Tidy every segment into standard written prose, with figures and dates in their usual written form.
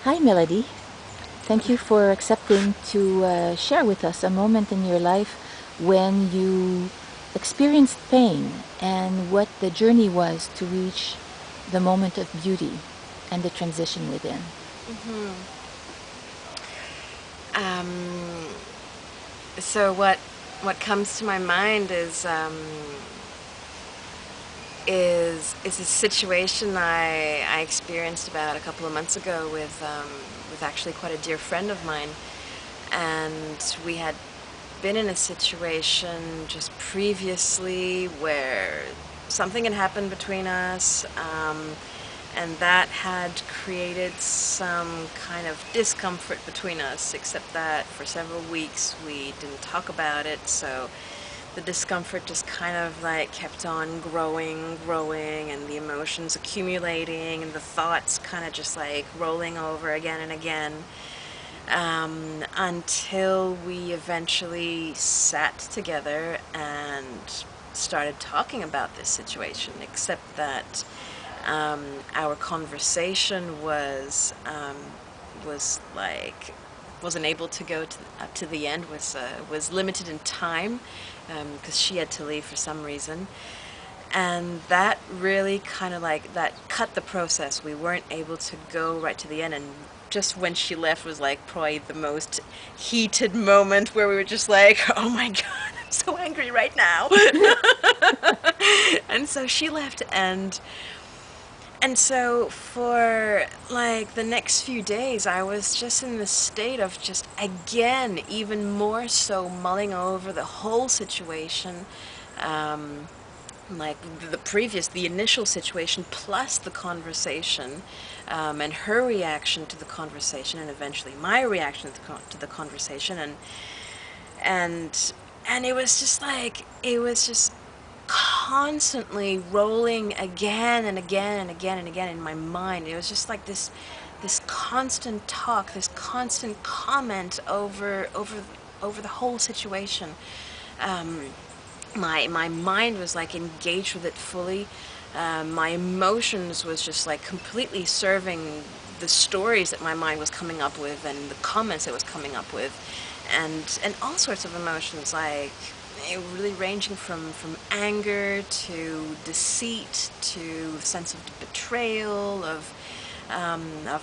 Hi, Melody. Thank you for accepting to share with us a moment in your life when you experienced pain and what the journey was to reach the moment of beauty and the transition within. Um, so what comes to my mind is a situation I experienced about a couple of months ago with actually quite a dear friend of mine, and we had been in a situation just previously where something had happened between us, and that had created some kind of discomfort between us, except that for several weeks we didn't talk about it, so the discomfort just kind of like kept on growing, and the emotions accumulating, and the thoughts kind of just like rolling over again and again, until we eventually sat together and started talking about this situation, except that our conversation was like wasn't able to go up to the end, was limited in time because she had to leave for some reason, and that really kind of like that cut the process. We weren't able to go right to the end, and just when she left was like probably the most heated moment where we were just like, oh my god, I'm so angry right now. And so she left, and so for like the next few days, I was just in this state of just again, even more so mulling over the whole situation, um, like the initial situation plus the conversation, and her reaction to the conversation, and eventually my reaction to the conversation, and and it was just constantly rolling again and again and again and again in my mind. It was just like this constant talk, this constant comment over the whole situation. Um, my mind was like engaged with it fully. My emotions was just like completely serving the stories that my mind was coming up with and the comments it was coming up with, and all sorts of emotions, like really ranging from anger to deceit to sense of betrayal, of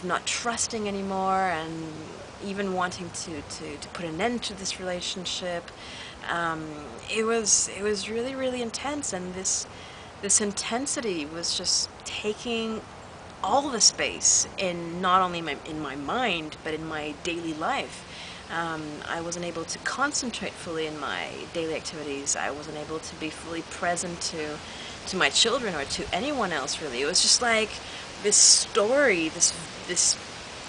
not trusting anymore, and even wanting to put an end to this relationship. It was really really intense, and this intensity was just taking all the space in not only in my mind but in my daily life. I wasn't able to concentrate fully in my daily activities. I wasn't able to be fully present to my children or to anyone else really. It was just like this story, this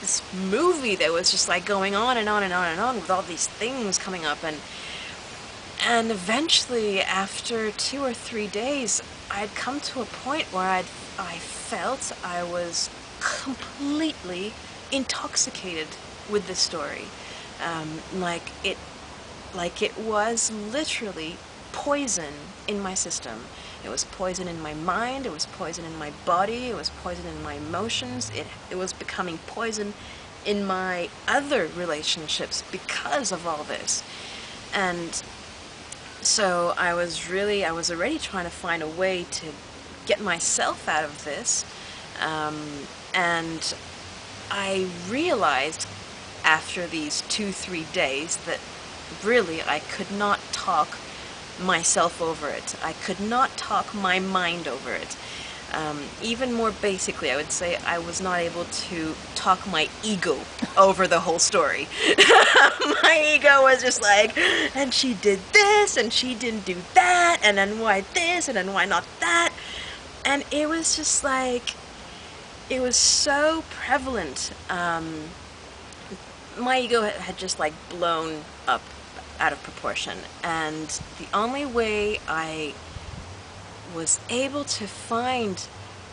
this movie that was just like going on and on and on and on with all these things coming up, and eventually after 2 or 3 days I'd come to a point where I felt I was completely intoxicated with this story, like it was literally poison in my system. It was poison in my mind, it was poison in my body, it was poison in my emotions, it was becoming poison in my other relationships because of all this. And so I was already trying to find a way to get myself out of this, um, and I realized after these 2, 3 days that really I could not talk myself over it. I could not talk my mind over it. Even more basically, I would say I was not able to talk my ego over the whole story. My ego was just like, and she did this, and she didn't do that, and then why this, and then why not that? And it was just like, it was so prevalent. My ego had just like blown up out of proportion, and the only way I was able to find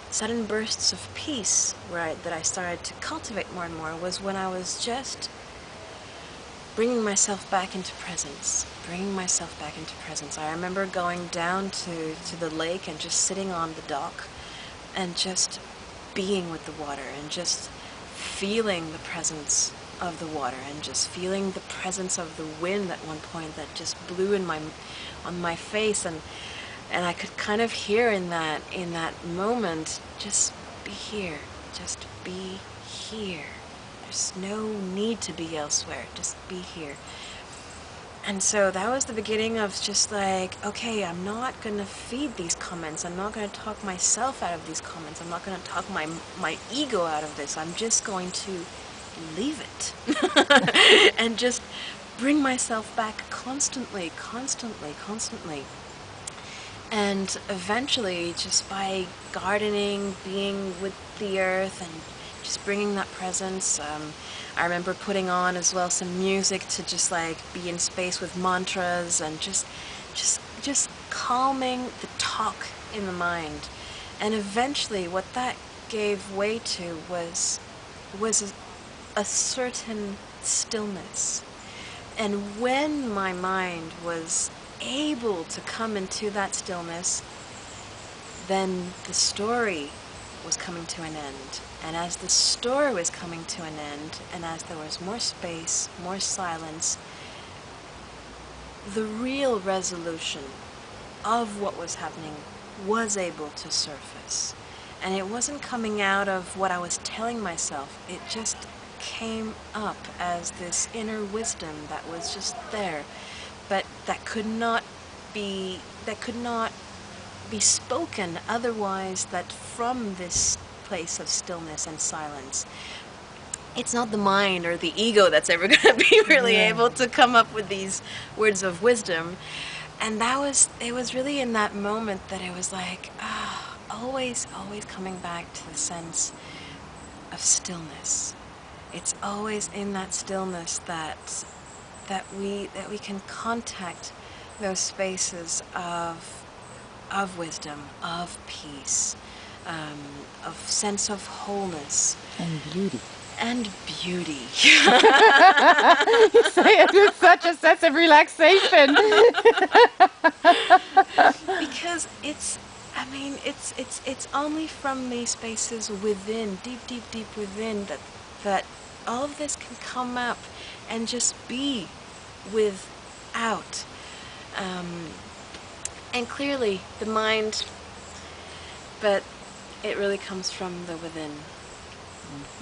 sudden bursts of peace that I started to cultivate more and more was when I was just bringing myself back into presence, bringing myself back into presence. I remember going down to the lake and just sitting on the dock and just being with the water and just feeling the presence of the water and just feeling the presence of the wind at one point that just blew on my face, and I could kind of hear in that moment, just be here, just be here. There's no need to be elsewhere, just be here. And so that was the beginning of just like, okay, I'm not going to feed these comments. I'm not going to talk myself out of these comments. I'm not going to talk my ego out of this. I'm just going to leave it and just bring myself back constantly, constantly, constantly. And eventually, just by gardening, being with the earth, and just bringing that presence, I remember putting on as well some music to just like be in space with mantras and just calming the talk in the mind. And eventually, what that gave way to was a certain stillness. And when my mind was able to come into that stillness, then the story was coming to an end. And as the story was coming to an end, and as there was more space, more silence, the real resolution of what was happening was able to surface. And it wasn't coming out of what I was telling myself, it just came up as this inner wisdom that was just there, but that could not be spoken otherwise, that from this place of stillness and silence, it's not the mind or the ego that's ever going to be really able to come up with these words of wisdom. And it was really in that moment that it was like, always coming back to the sense of stillness. It's always in that stillness that we can contact those spaces of wisdom, of peace, of sense of wholeness. And beauty. And beauty. You say it with such a sense of relaxation. Because it's only from these spaces within, deep within, that all of this can come up and just be without. And clearly the mind, but it really comes from the within.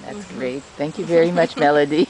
That's great. Thank you very much, Melody.